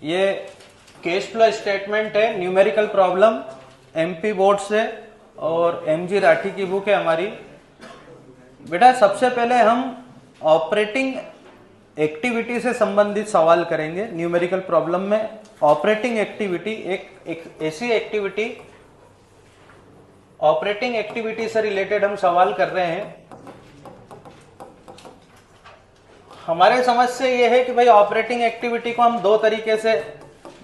ये cash flow statement है, numerical problem, MP board से और एमजी राठी की बुक है हमारी। बेटा सबसे पहले हम ऑपरेटिंग एक्टिविटी से संबंधित सवाल करेंगे। न्यूमेरिकल प्रॉब्लम में ऑपरेटिंग एक्टिविटी एक ऐसी एक्टिविटी, ऑपरेटिंग एक्टिविटी से रिलेटेड हम सवाल कर रहे हैं। हमारे समझ से ये है कि भाई ऑपरेटिंग एक्टिविटी को हम दो तरीके से,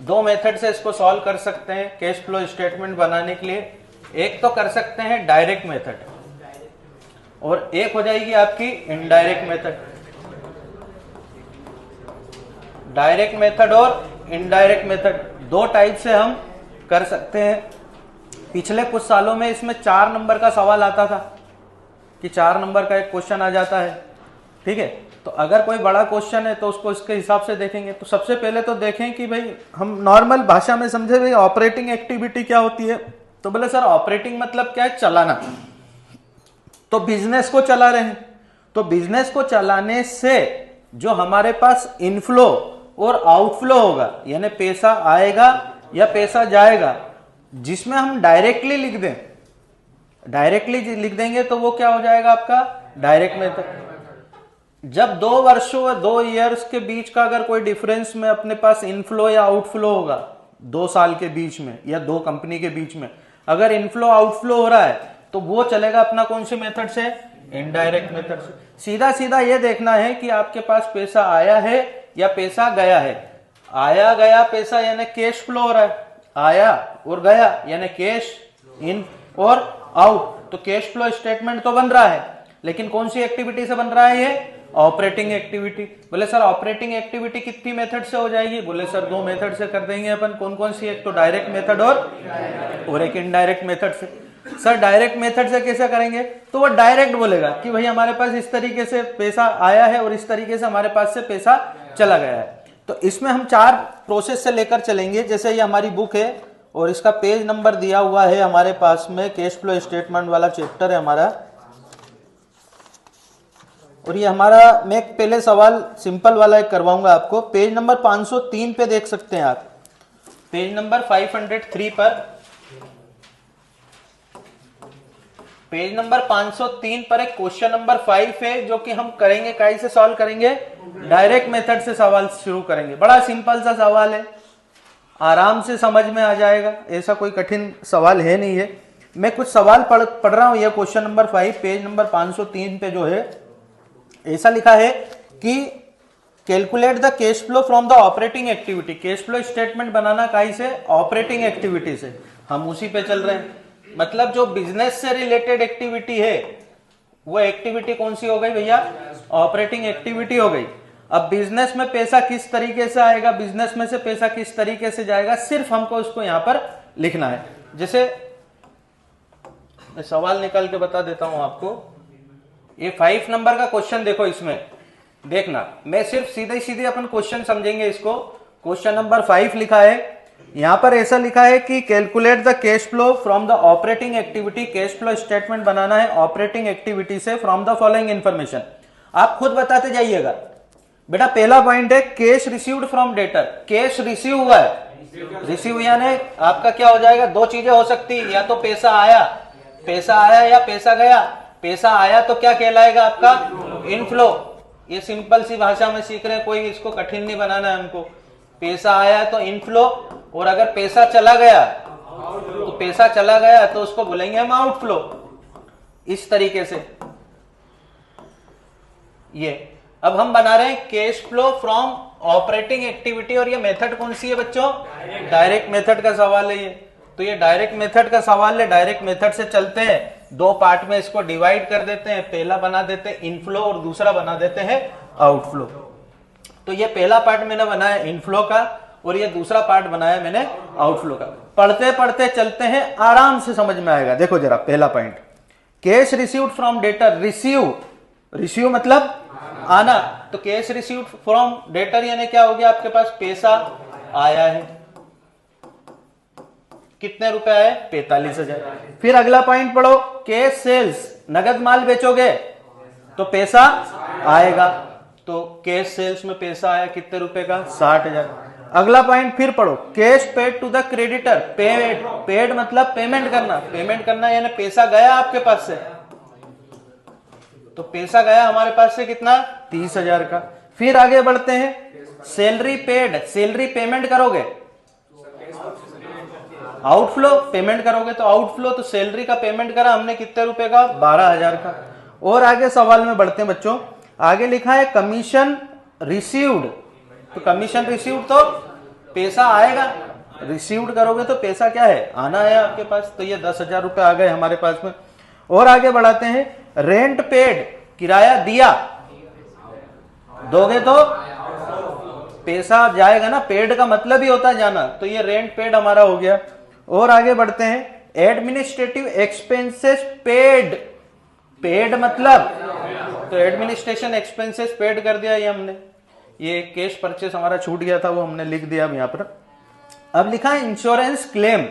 दो मेथड से इसको सॉल्व कर सकते हैं कैश फ्लो स्टेटमेंट बनाने के लिए। एक तो कर सकते हैं डायरेक्ट मेथड और एक हो जाएगी आपकी इनडायरेक्ट मेथड। डायरेक्ट मेथड और इनडायरेक्ट मेथड दो टाइप से हम कर सकते हैं। पिछले कुछ सालों में इसमें 4 नंबर का सवाल आता था कि 4 नंबर का एक क्वेश्चन आ जाता है, ठीक है। तो अगर कोई बड़ा क्वेश्चन है तो उसको इसके हिसाब से देखेंगे। तो सबसे पहले तो देखें कि भाई हम नॉर्मल भाषा में समझे भाई ऑपरेटिंग एक्टिविटी क्या होती है। तो बोले सर ऑपरेटिंग मतलब क्या है? चलाना। तो बिजनेस को चला रहे हैं, तो बिजनेस को चलाने से जो हमारे पास इनफ्लो और आउटफ्लो होगा, यानी पैसा आएगा या पैसा जाएगा, जिसमें हम डायरेक्टली लिख दें, डायरेक्टली लिख देंगे तो वो क्या हो जाएगा आपका डायरेक्ट मेथड। जब 2 वर्षों, 2 ईयर्स के बीच का अगर कोई डिफरेंस में अपने पास इनफ्लो या आउटफ्लो होगा, 2 साल के बीच में या 2 कंपनी के बीच में अगर इनफ्लो आउटफ्लो हो रहा है तो वो चलेगा अपना कौन से मेथड से? इनडायरेक्ट मेथड से। सीधा सीधा ये देखना है कि आपके पास पैसा आया है या पैसा गया है। आया गया पैसा यानी कैश फ्लो हो रहा है, आया और गया यानी कैश इन और आउट। तो कैश फ्लो स्टेटमेंट तो बन रहा है, लेकिन कौन सी एक्टिविटी से बन रहा है? ये ऑपरेटिंग एक्टिविटी। बोले सर ऑपरेटिंग एक्टिविटी कितनी मेथड से हो जाएगी? बोले सर 2 मेथड से कर देंगे अपन। कौन कौन सी? एक तो डायरेक्ट मेथड और एक इनडायरेक्ट मेथड से। सर डायरेक्ट मेथड से कैसे करेंगे? तो वो डायरेक्ट बोलेगा कि भाई हमारे पास इस तरीके से पैसा आया है और इस तरीके से हमारे पास से पैसा चला गया है। तो इसमें हम 4 प्रोसेस से लेकर चलेंगे। जैसे ये हमारी बुक है और इसका पेज नंबर दिया हुआ है हमारे पास में, कैश फ्लो स्टेटमेंट वाला चैप्टर है हमारा। और ये हमारा, मैं पहले सवाल सिंपल वाला एक करवाऊंगा आपको। पेज नंबर 503 पे देख सकते हैं आप, पेज नंबर 503 पर, पेज नंबर 503 पर एक क्वेश्चन नंबर 5 है जो कि हम करेंगे, काई से सॉल्व करेंगे? डायरेक्ट मेथड से सवाल शुरू करेंगे। बड़ा सिंपल सा सवाल है, आराम से समझ में आ जाएगा, ऐसा कोई कठिन सवाल है नहीं है। मैं कुछ सवाल पढ़ रहा हूं। यह क्वेश्चन नंबर 5 पेज नंबर 503 पे जो है ऐसा लिखा है कि calculate the cash flow from the operating activity. Cash flow statement बनाना काई से? ऑपरेटिंग एक्टिविटी से। हम उसी पे चल रहे हैं। मतलब जो बिजनेस से रिलेटेड एक्टिविटी है वो एक्टिविटी कौन सी हो गई भैया? ऑपरेटिंग एक्टिविटी हो गई। अब बिजनेस में पैसा किस तरीके से आएगा, बिजनेस में से पैसा किस तरीके से जाएगा, सिर्फ हमको उसको यहां पर लिखना है। जैसे मैं सवाल निकाल के बता देता हूं आपको। ये 5 नंबर का क्वेश्चन देखो, इसमें देखना, मैं सिर्फ सीधे सीधे अपन क्वेश्चन समझेंगे इसको। क्वेश्चन नंबर 5 लिखा है यहां पर, ऐसा लिखा है कि calculate the cash flow from the operating activity. Cash flow statement बनाना है ऑपरेटिंग एक्टिविटी से फ्रॉम द फॉलोइंग इंफॉर्मेशन। आप खुद बताते जाइएगा। बेटा पहला पॉइंट है cash received from debtor. Cash receive हुआ है, रिसीव यानी आपका क्या हो जाएगा? 2 चीजें हो सकती है, या तो पैसा आया या पैसा गया। पैसा आया तो क्या कहलाएगा आपका? इनफ्लो। ये सिंपल सी भाषा में सीख रहे हैं, कोई इसको कठिन नहीं बनाना है हमको। पैसा आया तो इनफ्लो, और अगर पैसा चला गया तो पैसा चला गया तो उसको बोलेंगे हम आउटफ्लो। इस तरीके से ये अब हम बना रहे हैं cash flow from operating activity. और ये मेथड कौन सी है बच्चों? डायरेक्ट मेथड का सवाल है ये। तो ये डायरेक्ट मेथड का सवाल है। डायरेक्ट मेथड से चलते हैं, 2 पार्ट में इसको डिवाइड कर देते हैं। पहला बना देते हैं इनफ्लो और दूसरा बना देते हैं आउटफ्लो। तो ये पहला पार्ट मैंने बनाया इनफ्लो का और ये दूसरा पार्ट बनाया मैंने आउटफ्लो का। पढ़ते पढ़ते चलते हैं, आराम से समझ में आएगा। देखो जरा, पहला point, cash received from debtor. Receive मतलब आना। तो कैश रिसीव्ड फ्रॉम डेटर यानी क्या हो गया? आपके पास पैसा आया है, कितने रुपए आए? 45,000। फिर अगला पॉइंट पढ़ो, कैश सेल्स। नगद माल बेचोगे तो पैसा आएगा। तो कैश सेल्स में पैसा आया कितने रुपए का? 60,000। अगला पॉइंट फिर पढ़ो, cash paid to the creditor. Paid, paid मतलब पेमेंट करना, पेमेंट करना यानी पैसा गया आपके पास से, तो पैसा गया हमारे पास से कितना, 30,000 का। फिर आगे बढ़ते हैं, सैलरी पेड, सैलरी पेमेंट करोगे, आउटफ्लो पेमेंट करोगे तो आउटफ्लो, तो सैलरी का पेमेंट करा हमने कितने रुपए का, 12,000 का। और आगे सवाल में बढ़ते हैं बच्चों, आगे लिखा है कमीशन रिसीव्ड, तो कमीशन रिसीव्ड तो पैसा आएगा, रिसीव्ड करोगे तो पैसा क्या है, आना है आपके पास, तो ये 10,000 रुपए आ गए हमारे पास में। और आगे बढ़ाते हैं, रेंट पेड, किराया दिया, दोगे तो पैसा जाएगा ना, पेड का मतलब ही होता है जाना, तो ये रेंट पेड हमारा हो गया। और आगे बढ़ते हैं, एडमिनिस्ट्रेटिव एक्सपेंसेस पेड, पेड मतलब, तो एडमिनिस्ट्रेशन एक्सपेंसेस पेड कर दिया ये हमने, ये कैश परचेस हमारा छूट गया था वो हमने लिख दिया अब यहां पर। अब लिखा है इंश्योरेंस क्लेम।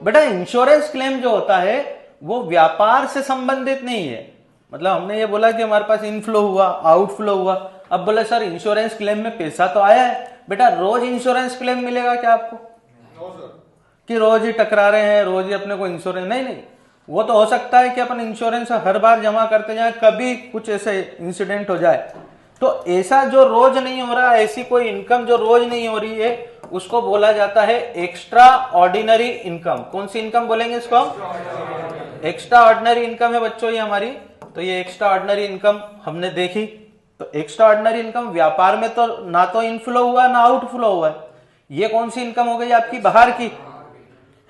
बेटा इंश्योरेंस क्लेम जो होता है वो व्यापार से संबंधित नहीं है, मतलब हमने ये बोला कि हमारे पास इनफ्लो हुआ, आउटफ्लो हुआ, अब बोले सर इंश्योरेंस क्लेम में पैसा तो आया है, बेटा रोज इंश्योरेंस क्लेम मिलेगा क्या आपको, कि रोज ही टकरा रहे हैं, रोज ही अपने को इंश्योरेंस, नहीं नहीं, वो तो हो सकता है कि अपन इंश्योरेंस हर बार जमा करते जाए, कभी कुछ ऐसे इंसिडेंट हो जाए, तो ऐसा जो रोज नहीं हो रहा, ऐसी कोई इनकम जो रोज नहीं हो रही है, उसको बोला जाता है एक्स्ट्रा ऑर्डिनरी इनकम। कौन सी इनकम बोलेंगे इसको, एक्स्ट्रा ऑर्डिनरी इनकम है बच्चों ये हमारी, तो ये एक्स्ट्रा ऑर्डिनरी इनकम हमने देखी। तो एक्स्ट्रा ऑर्डिनरी इनकम व्यापार में तो ना तो इनफ्लो हुआ ना आउटफ्लो हुआ है, ये कौन सी इनकम हो गई आपकी, बाहर की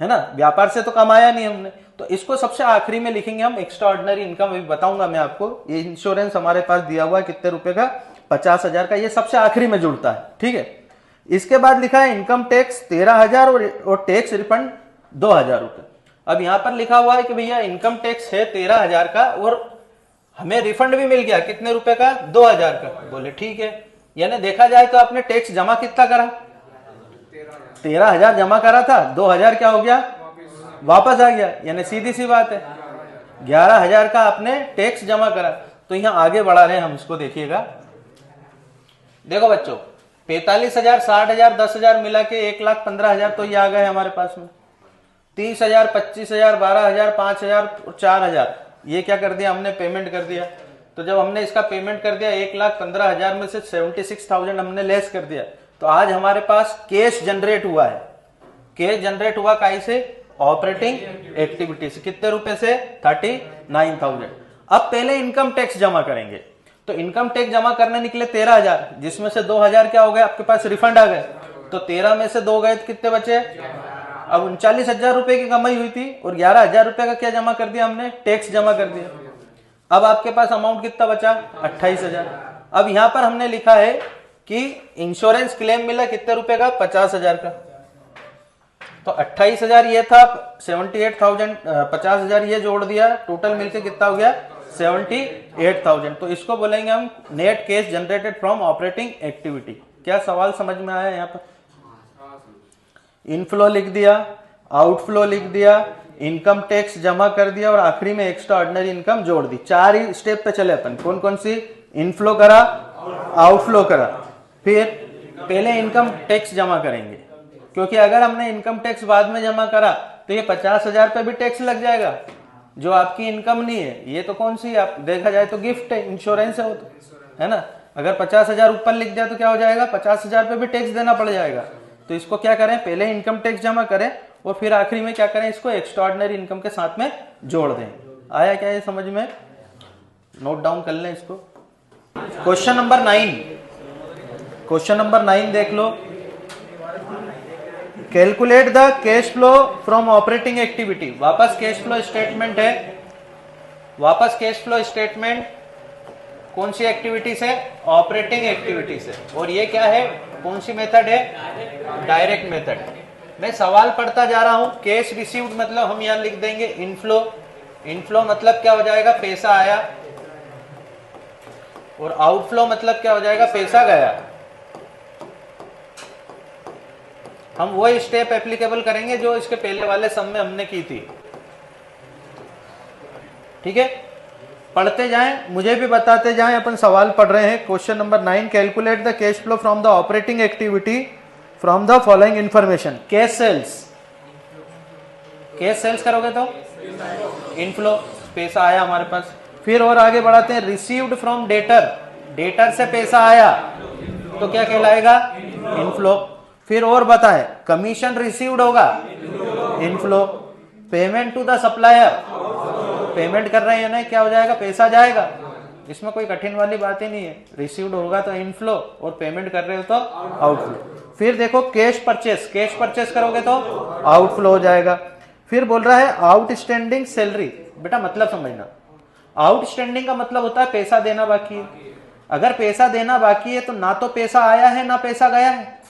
है ना, व्यापार से तो कमाया नहीं हमने, तो इसको सबसे आखिरी में लिखेंगे हम एक्स्ट्रा ऑर्डिनरी इनकम। अभी बताऊंगा मैं आपको, ये इंश्योरेंस हमारे पास दिया हुआ है कितने रुपए का, 50,000 का, ये सबसे आखिरी में जुड़ता है, ठीक है। इसके बाद लिखा है इनकम टैक्स 13,000 और टैक्स रिफंड 2,000 रुपए। अब यहां पर लिखा हुआ है कि भैया इनकम टैक्स है 13,000 का और हमें रिफंड भी मिल गया कितने रुपए का, 2,000 का। बोले ठीक है, यानी देखा जाए तो आपने टैक्स जमा कितना करा, 13,000 जमा करा था, 2,000 क्या हो गया, वापस आ गया, यानी सीधी सी बात है 11,000 का आपने टैक्स जमा करा। तो यहां आगे बढ़ा रहे हैं हम इसको, देखिएगा, देखो बच्चों 45,000, 60,000, 10,000 मिला के 1,15,000 तो ये आ गए हमारे पास में। 30,000, 25,000, 12,000, 5,000 और 4,000 ये क्या कर दिया हमने, पेमेंट कर दिया। तो जब हमने इसका पेमेंट कर दिया 1,15,000 में से 76,000 हमने लेस कर दिया, तो आज हमारे पास कैश जनरेट हुआ है। कैश जनरेट हुआ काई से, ऑपरेटिंग एक्टिविटी से, कितने रुपए से, 39,000। अब पहले इनकम टैक्स जमा करेंगे, तो इनकम टैक्स जमा करने निकले 13,000, जिसमें से 2,000 क्या हो गए आपके पास, रिफंड आ गए, तो 13 में से 2 गए तो कितने बचे, अब 39,000 रुपए की कमाई हुई थी और 11,000 रुपए का क्या जमा कर दिया हमने, टैक्स जमा कर दिया। अब आपके पास अमाउंट कितना बचा, 28,000। अब यहां पर हमने लिखा है कि इंश्योरेंस क्लेम मिला कितने रुपए का, 50,000 का, तो 28,000 ये था, 78,000, 50,000 ये जोड़ दिया, टोटल मिलकर कितना हो गया, 78,000। तो इसको बोलेंगे हम net cash generated from operating activity. क्या सवाल समझ में आया यहाँ पर, इनफ्लो लिख दिया, आउटफ्लो लिख दिया, इनकम टैक्स जमा कर दिया और आखिरी में एक्स्ट्रा ऑर्डिनरी इनकम जोड़ दी। 4 ही स्टेप पे चले अपन, कौन कौन सी, इनफ्लो करा, आउटफ्लो करा, फिर पहले इनकम टैक्स जमा करेंगे, क्योंकि अगर हमने इनकम टैक्स बाद में जमा करा तो ये 50,000 पे भी टैक्स लग जाएगा, जो आपकी इनकम नहीं है। ये तो कौन सी, आप देखा जाए तो गिफ्ट है, इंश्योरेंस है वो तो, है ना। अगर 50,000 ऊपर लिख दिया तो क्या हो जाएगा, 50,000 पे भी टैक्स देना पड़ जाएगा। तो इसको क्या करें, पहले इनकम टैक्स जमा करें और फिर आखिरी में क्या करें, इसको एक्स्ट्राऑर्डिनरी इनकम के साथ में जोड़ दें। आया क्या ये समझ में, नोट डाउन कर लें इसको। क्वेश्चन नंबर 9, क्वेश्चन नंबर 9 देख लो, calculate the cash flow from operating activity. वापस कैश फ्लो स्टेटमेंट है, वापस कैश फ्लो स्टेटमेंट कौन सी एक्टिविटी से, ऑपरेटिंग एक्टिविटी से, और ये क्या है, कौन सी मेथड है, डायरेक्ट मेथड। मैं सवाल पढ़ता जा रहा हूं, कैश रिसीव्ड मतलब हम यहां लिख देंगे इनफ्लो, इनफ्लो मतलब क्या हो जाएगा, पैसा आया, और आउटफ्लो मतलब क्या हो जाएगा, पैसा गया। हम वही स्टेप एप्लीकेबल करेंगे जो इसके पहले वाले सम में हमने की थी, ठीक है। पढ़ते जाएं, मुझे भी बताते जाएं, अपन सवाल पढ़ रहे हैं। Question number 9, calculate the cash flow from the operating activity from the following information. Cash sales करोगे तो इनफ्लो, पैसा आया हमारे पास। फिर और आगे बढ़ाते हैं, रिसीव्ड फ्रॉम डेटर से पैसा आया तो क्या कहलाएगा, इनफ्लो। फिर और बताए, कमीशन रिसीव्ड होगा, inflow. Payment to the supplier, payment कर रहे हैं ना, क्या हो जाएगा, पैसा जाएगा। इसमें कोई कठिन वाली बात ही नहीं है, रिसीव्ड होगा तो इनफ्लो और पेमेंट कर रहे हो तो आउटफ्लो। फिर देखो कैश परचेस करोगे तो आउटफ्लो हो जाएगा। फिर बोल रहा है आउटस्टैंडिंग सैलरी। बेटा मतलब समझना, आउटस्टैंडिंग का मतलब होता है पैसा देना बाकी है। अगर पैसा देना बाकी है तो ना तो पैसा आया है ना पैसा गया है,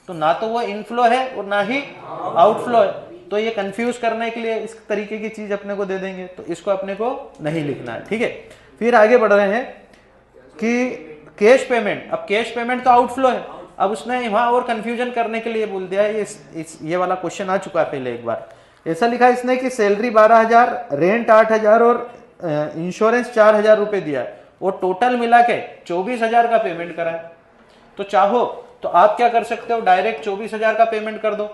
तो ना तो वो इनफ्लो है और ना ही आउटफ्लो है। तो ये कंफ्यूज करने के लिए इस तरीके की चीज अपने को दे देंगे, तो इसको अपने को नहीं लिखना है, ठीक है। फिर आगे बढ़ रहे हैं कि कैश पेमेंट। अब कैश पेमेंट तो आउटफ्लो है, अब उसने वहां और कंफ्यूजन करने के लिए बोल दिया है। ये वाला क्वेश्चन आ चुका है पहले एक बार। ऐसा लिखा है इसने कि सैलरी 12,000, रेंट 8,000 और इंश्योरेंस 4,000 रुपए दिया है और टोटल मिला के 24,000 का पेमेंट करा है। तो चाहो तो आप क्या कर सकते हो, डायरेक्ट 24,000 का पेमेंट कर दो,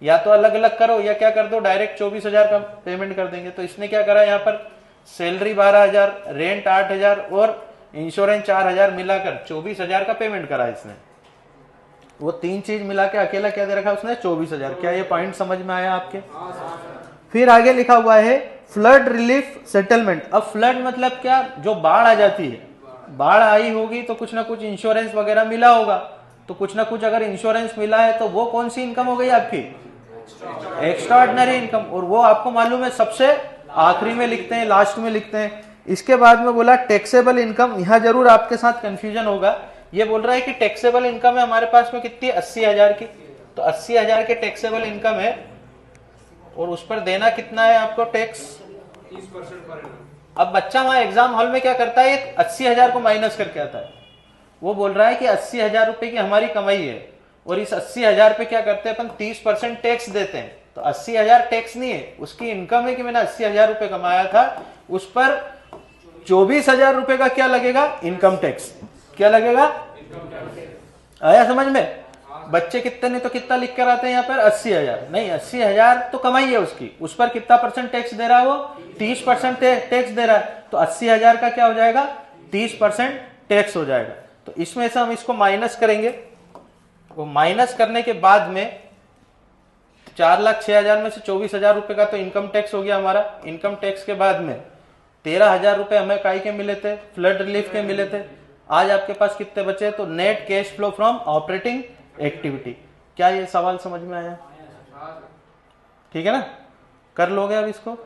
या तो अलग अलग करो, या क्या कर दो, डायरेक्ट 24,000 का पेमेंट कर देंगे। तो इसने क्या करा, यहाँ पर सैलरी 12,000, रेंट 8,000 और इंश्योरेंस 4,000 मिलाकर 24,000 का पेमेंट करा इसने। वो तीन चीज मिला के अकेला क्या दे रखा उसने, 24,000। क्या ये पॉइंट समझ में आया आपके? फिर आगे लिखा हुआ है फ्लड रिलीफ सेटलमेंट। अब फ्लड मतलब क्या, जो बाढ़ आ जाती है, बाढ़ आई होगी तो कुछ ना कुछ इंश्योरेंस वगैरह मिला होगा, तो कुछ ना कुछ अगर इंश्योरेंस मिला है तो वो कौन सी इनकम हो गई आपकी, एक्स्ट्रा ऑर्डिनरी इनकम। और वो आपको मालूम है सबसे आखिरी में लिखते हैं, लास्ट में लिखते हैं। इसके बाद में बोला टैक्सेबल इनकम। यहां जरूर आपके साथ कंफ्यूजन होगा। ये बोल रहा है कि टैक्सेबल इनकम है हमारे पास में कितनी, 80,000 की। तो 80,000 के टैक्सेबल इनकम है और उस पर देना कितना है आपको टैक्स, 30% पर एनम। अब बच्चा वहां एग्जाम हॉल में क्या करता है, 80,000 को माइनस करके आता है। वो बोल रहा है कि 80,000 रुपए की हमारी कमाई है और इस 80,000 पे क्या करते हैं अपन, 30% टैक्स देते हैं। तो 80,000 टैक्स नहीं है, उसकी इनकम है कि मैंने 80,000 रुपए कमाया था, उस पर 24,000 रुपए का क्या लगेगा, इनकम टैक्स। क्या लगेगा, आया समझ में? बच्चे कितने नहीं तो कितना लिख कर आते हैं यहाँ पर, 80,000 नहीं, 80,000 तो कमाई है उसकी, उस पर कितना परसेंट टैक्स दे रहा है वो, 30% टैक्स दे रहा है। तो 80,000 का क्या हो जाएगा, 30% टैक्स हो जाएगा। तो इसमें से हम इसको माइनस करेंगे। वो माइनस करने के बाद में 4,06,000 में से 24,000 रुपए का तो इनकम टैक्स हो गया हमारा। इनकम टैक्स के बाद में 13,000 रुपए हमें काई के मिले थे, फ्लड रिलीफ के मिले थे। आज आपके पास कितने बचे, तो net cash flow from operating activity. क्या ये सवाल समझ में आया? ठीक है ना, कर लोगे अब इसको।